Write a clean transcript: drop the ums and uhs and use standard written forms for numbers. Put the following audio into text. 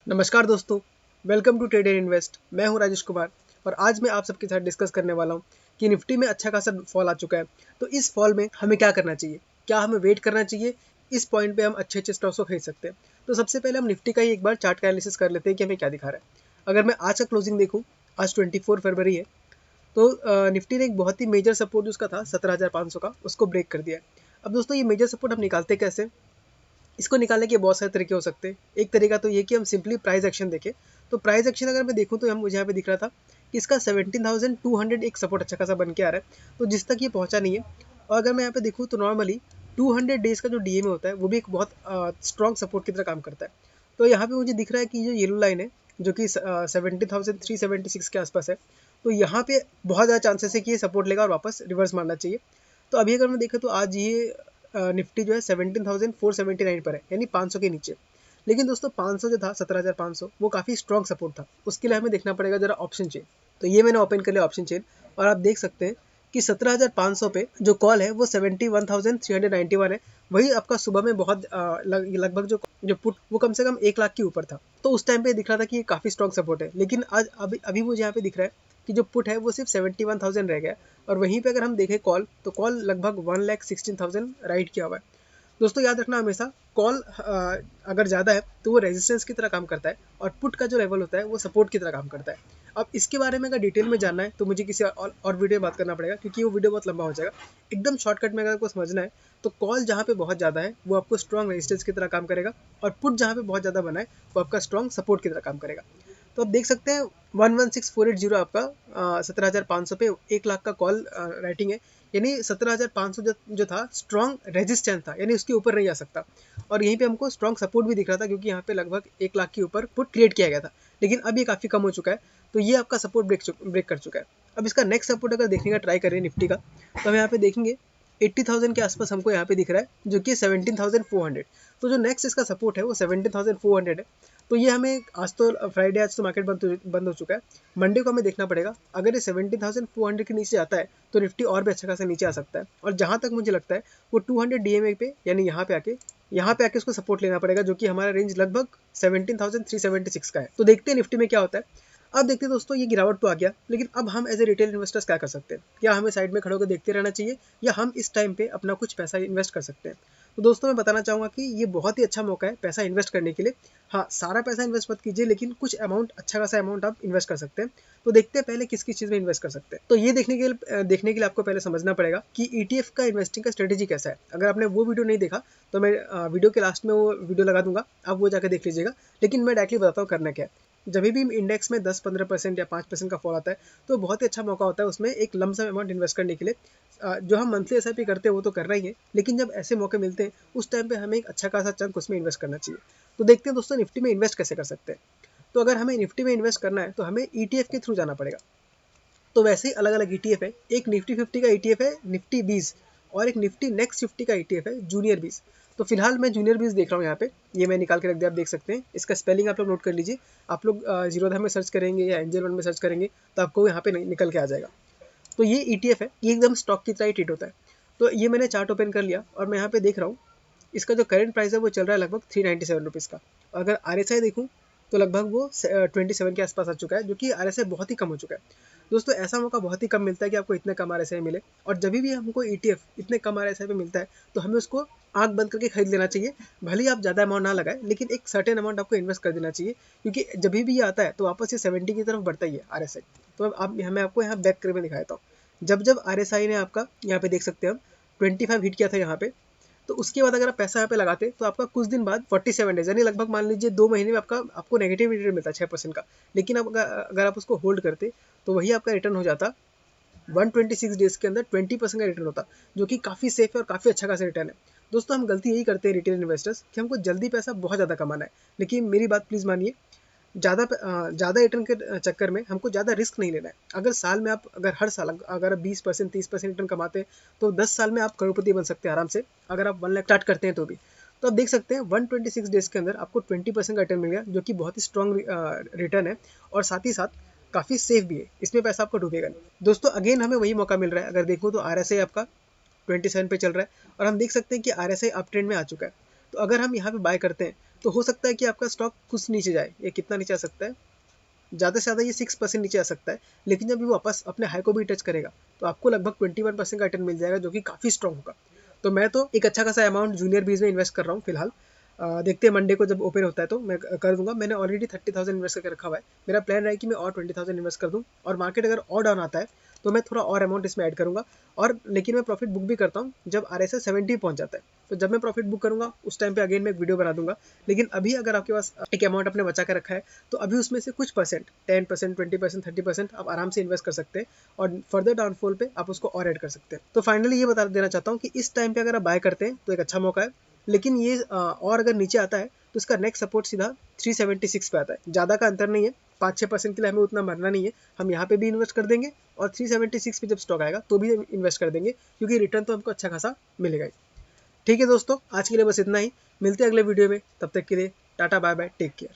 नमस्कार दोस्तों, welcome to trade and invest. मैं हूं राजेश कुमार और आज मैं आप सबके साथ डिस्कस करने वाला हूं कि निफ्टी में अच्छा खासा फॉल आ चुका है। तो इस फॉल में हमें क्या करना चाहिए, क्या हमें वेट करना चाहिए, इस पॉइंट पे हम अच्छे स्टॉक्स को खरीद सकते हैं। तो सबसे पहले हम निफ्टी का ही एक बार चार्ट का एनालिसिस कर लेते हैं कि हमें क्या दिखा रहा है। अगर मैं आज का क्लोजिंग देखूँ, आज 24 फरवरी है, तो निफ्टी ने एक बहुत ही मेजर सपोर्ट जो उसका था 17,500 का, उसको ब्रेक कर दिया है। अब दोस्तों ये मेजर सपोर्ट हम निकालते कैसे, इसको निकालने के बहुत सारे तरीके हो सकते हैं। एक तरीका तो ये कि हम सिंपली प्राइस एक्शन देखें। तो प्राइस एक्शन अगर मैं देखूं तो मुझे यहाँ पे दिख रहा था कि इसका 17,200 एक सपोर्ट अच्छा खासा बन के आ रहा है, तो जिस तक ये पहुंचा नहीं है। और अगर मैं यहाँ पे देखूँ तो नॉर्मली 200 डेज का जो डीएमए होता है वो भी एक बहुत स्ट्रॉन्ग सपोर्ट की तरह काम करता है। तो यहाँ पे मुझे दिख रहा है कि जो येलो लाइन है जो कि 17,376 के आसपास है, तो यहाँ पे बहुत ज़्यादा चांसेस है कि ये सपोर्ट लेगा और वापस रिवर्स मारना चाहिए। तो अभी अगर मैं देखूँ तो आज ये निफ्टी जो है 17,479 पर है, यानी 500 के नीचे। लेकिन दोस्तों 500 जो था 17,500 वो काफ़ी स्ट्रॉन्ग सपोर्ट था, उसके लिए हमें देखना पड़ेगा जरा ऑप्शन चेन। तो ये मैंने ओपन कर लिया ऑप्शन चेन और आप देख सकते हैं कि 17,500 पे जो कॉल है वो 71,391 है। वही आपका सुबह में बहुत लगभग जो पुट वो कम से कम 1 लाख के ऊपर था। तो उस टाइम पे दिख रहा था कि ये काफ़ी स्ट्रॉन्ग सपोर्ट है, लेकिन आज अभी मुझे यहाँ पे दिख रहा है कि जो पुट है वो सिर्फ 71,000 रह गया। और वहीं पे अगर हम देखें कॉल, तो कॉल लगभग 1,16,000 राइट किया हुआ है। दोस्तों याद रखना हमेशा, कॉल अगर ज़्यादा है तो वो रेजिस्टेंस की तरह काम करता है और पुट का जो लेवल होता है वो सपोर्ट की तरह काम करता है। अब इसके बारे में अगर डिटेल में जानना है तो मुझे किसी और वीडियो में बात करना पड़ेगा, क्योंकि वो वीडियो बहुत लंबा हो जाएगा। एकदम शॉर्टकट में अगर आपको समझना है तो कॉल जहाँ पे बहुत ज़्यादा है वो आपको स्ट्रॉन्ग रेजिस्टेंस की तरह काम करेगा, और पुट जहाँ पे बहुत ज़्यादा बना है वो आपका स्ट्रॉन्ग सपोर्ट की तरह काम करेगा। तो आप देख सकते हैं 116480 आपका 17,500 पे 1 लाख का कॉल राइटिंग है, यानी 17,500 जो था स्ट्रॉन्ग रेजिस्टेंस था, यानी उसके ऊपर नहीं आ सकता। और यहीं पे हमको स्ट्रॉन्ग सपोर्ट भी दिख रहा था, क्योंकि यहाँ पे लगभग 1 लाख के ऊपर पुट क्रिएट किया गया था। लेकिन अब ये काफ़ी कम हो चुका है, तो ये आपका सपोर्ट ब्रेक कर चुका है। अब इसका नेक्स्ट सपोर्ट अगर देखने का ट्राई करें निफ्टी का, तो हम यहाँ पे देखेंगे 80,000 के आसपास हमको यहाँ पे दिख रहा है, जो कि 17,400। तो जो नेक्स्ट इसका सपोर्ट है वो 17,400 है। तो ये हमें आज तो फ्राइडे, आज तो मार्केट बंद हो चुका है, मंडे को हमें देखना पड़ेगा। अगर ये 17,400 के नीचे आता है तो निफ्टी और भी अच्छा खासा नीचे आ सकता है। और जहाँ तक मुझे लगता है वो 200 डीएमए पे, यानी यहाँ पे आके उसको सपोर्ट लेना पड़ेगा, जो कि हमारा रेंज लगभग 17,376 का है। तो देखते हैं निफ्टी में क्या होता है। अब देखते हैं दोस्तों, ये गिरावट तो आ गया, लेकिन अब हम एज ए रिटेल इन्वेस्टर्स क्या कर सकते हैं? क्या हमें साइड में खड़े होकर देखते रहना चाहिए, या हम इस टाइम पे अपना कुछ पैसा इन्वेस्ट कर सकते हैं? तो दोस्तों मैं बताना चाहूँगा कि ये बहुत ही अच्छा मौका है पैसा इन्वेस्ट करने के लिए। हाँ, सारा पैसा इन्वेस्ट मत कीजिए, लेकिन कुछ अमाउंट, अच्छा खासा अमाउंट आप इन्वेस्ट कर सकते हैं। तो देखते हैं पहले किस किस चीज़ में इन्वेस्ट कर सकते हैं। तो ये देखने के लिए आपको पहले समझना पड़ेगा कि ईटीएफ का इन्वेस्टिंग का स्ट्रेटेजी कैसा है। अगर आपने वो वीडियो नहीं देखा तो मैं वीडियो के लास्ट में वो वीडियो लगा दूंगा, आप वो जाकर देख लीजिएगा। लेकिन मैं डायरेक्टली बताता हूँ करना क्या है। जब भी इंडेक्स में 10-15% या 5% का फॉल आता है तो बहुत ही अच्छा मौका होता है उसमें एक लमसम अमाउंट इन्वेस्ट करने के लिए। जो हम मंथली एसआईपी करते हैं वो तो कर रही है, लेकिन जब ऐसे मौके मिलते हैं उस टाइम पे हमें एक अच्छा खासा चंक उसमें इन्वेस्ट करना चाहिए। तो देखते हैं दोस्तों निफ्टी में इन्वेस्ट कैसे कर सकते हैं। तो अगर हमें निफ्टी में इन्वेस्ट करना है तो हमें ईटीएफ के थ्रू जाना पड़ेगा। तो वैसे ही अलग अलग ईटीएफ है, एक निफ्टी 50 का ईटीएफ है निफ्टी 20, और एक निफ्टी नेक्स्ट 50 का ईटीएफ है जूनियर 20। तो फिलहाल मैं जूनियर 20 देख रहा हूँ यहाँ पे, ये मैं निकाल के रख दिया, आप देख सकते हैं। इसका स्पेलिंग आप लोग नोट कर लीजिए। आप लोग जीरोधा में सर्च करेंगे या एंजल वन में सर्च करेंगे तो आपको यहाँ पे निकल के आ जाएगा। तो ये ईटीएफ है, ये एकदम स्टॉक की तरह ही ट्रीट होता है। तो ये मैंने चार्ट ओपन कर लिया और मैं यहाँ पे देख रहा हूँ, इसका जो करंट प्राइस है वो चल रहा है लगभग 397 रुपीज़ का। अगर आरएसआई देखूँ तो लगभग वो 27 के आसपास आ चुका है, जो कि आरएसआई बहुत ही कम हो चुका है। दोस्तों ऐसा मौका बहुत ही कम मिलता है कि आपको इतने कम आरएसआई मिले, और जब भी हमको ईटीएफ इतने कम आरएसआई पे मिलता है तो हमें उसको आंख बंद करके खरीद लेना चाहिए। भले ही आप ज़्यादा अमाउंट ना लगाए, लेकिन एक सर्टेन अमाउंट आपको इन्वेस्ट कर देना चाहिए, क्योंकि जब भी ये आता है तो वापस ये 70 की तरफ बढ़ता ही है आरएसआई। तो अब मैं आपको यहाँ बैक करके दिखा देता हूँ। जब आरएसआई ने आपका यहाँ पे देख सकते हैं हम 25 हिट किया था यहाँ पे, तो उसके बाद अगर आप पैसा यहाँ पे लगाते तो आपका कुछ दिन बाद 47 डेज, यानी लगभग मान लीजिए 2 महीने में आपको नेगेटिव रिटर्न मिलता है 6% का। लेकिन अब अगर आप उसको होल्ड करते तो वही आपका रिटर्न हो जाता 126 डेज के अंदर 20% का रिटर्न होता, जो कि काफ़ी सेफ है और काफ़ी अच्छा खासा रिटर्न है। दोस्तों हम गलती यही करते हैं रिटेल इन्वेस्टर्स कि हमको जल्दी पैसा बहुत ज़्यादा कमाना है, लेकिन मेरी बात प्लीज़ मानिए, ज़्यादा रिटर्न के चक्कर में हमको ज़्यादा रिस्क नहीं लेना है। अगर साल में आप, अगर हर साल अगर 20% 30% रिटर्न कमाते हैं तो 10 साल में आप करोड़पति बन सकते हैं आराम से, अगर आप 1 लाख स्टार्ट करते हैं तो भी। तो आप देख सकते हैं 126 डेज के अंदर आपको 20% का रिटर्न मिल गया, जो कि बहुत ही स्ट्रॉन्ग रिटर्न है, और साथ ही साथ काफ़ी सेफ भी है, इसमें पैसा आपका डूबेगा नहीं। दोस्तों अगेन हमें वही मौका मिल रहा है। अगर देखो तो आरएसआई आपका 27 पे चल रहा है, और हम देख सकते हैं कि आरएसआई अप ट्रेंड में आ चुका है। तो अगर हम यहाँ पे बाय करते हैं तो हो सकता है कि आपका स्टॉक कुछ नीचे जाए। ये कितना नीचे आ सकता है, ज़्यादा से ज़्यादा ये 6% नीचे आ सकता है, लेकिन जब ये वापस अपने हाई को भी टच करेगा तो आपको लगभग 21% का रिटर्न मिल जाएगा, जो कि काफ़ी स्ट्रॉन्ग होगा। तो मैं तो एक अच्छा खासा अमाउंट जूनियर बीज में इन्वेस्ट कर रहा हूँ फिलहाल। देखते हैं मंडे को जब ओपन होता है तो मैं कर दूंगा। मैंने ऑलरेडी 30,000 इन्वेस्ट करके रखा हुआ है। मेरा प्लान रहा है कि मैं और 20,000 इन्वेस्ट कर दूँ, और मार्केट अगर और डाउन आता है तो मैं थोड़ा और अमाउंट इसमें ऐड करूँगा। और लेकिन मैं प्रॉफिट बुक भी करता हूँ जब RSI 70 पहुँच जाता है। तो जब मैं प्रॉफिट बुक करूँगा उस टाइम पे अगेन मैं एक वीडियो बना दूंगा। लेकिन अभी अगर आपके पास एक अमाउंट अपने बचा के रखा है तो अभी उसमें से कुछ परसेंट, 10%, 20%, 30% आप आराम से इन्वेस्ट कर सकते हैं, और फर्दर डाउनफॉल पे आप उसको और ऐड कर सकते हैं। तो फाइनली ये बता देना चाहता हूँ कि इस टाइम पे अगर आप बाय करते हैं तो एक अच्छा मौका है, लेकिन ये और अगर नीचे आता है तो इसका नेक्स्ट सपोर्ट सीधा 376 पे आता है। ज़्यादा का अंतर नहीं है, 5-6% के लिए हमें उतना मरना नहीं है। हम यहाँ पे भी इन्वेस्ट कर देंगे और 376 पे जब स्टॉक आएगा तो भी इन्वेस्ट कर देंगे, क्योंकि रिटर्न तो हमको अच्छा खासा मिलेगा ही। ठीक है दोस्तों, आज के लिए बस इतना ही। मिलते हैं अगले वीडियो में, तब तक के लिए tata bye bye, take care.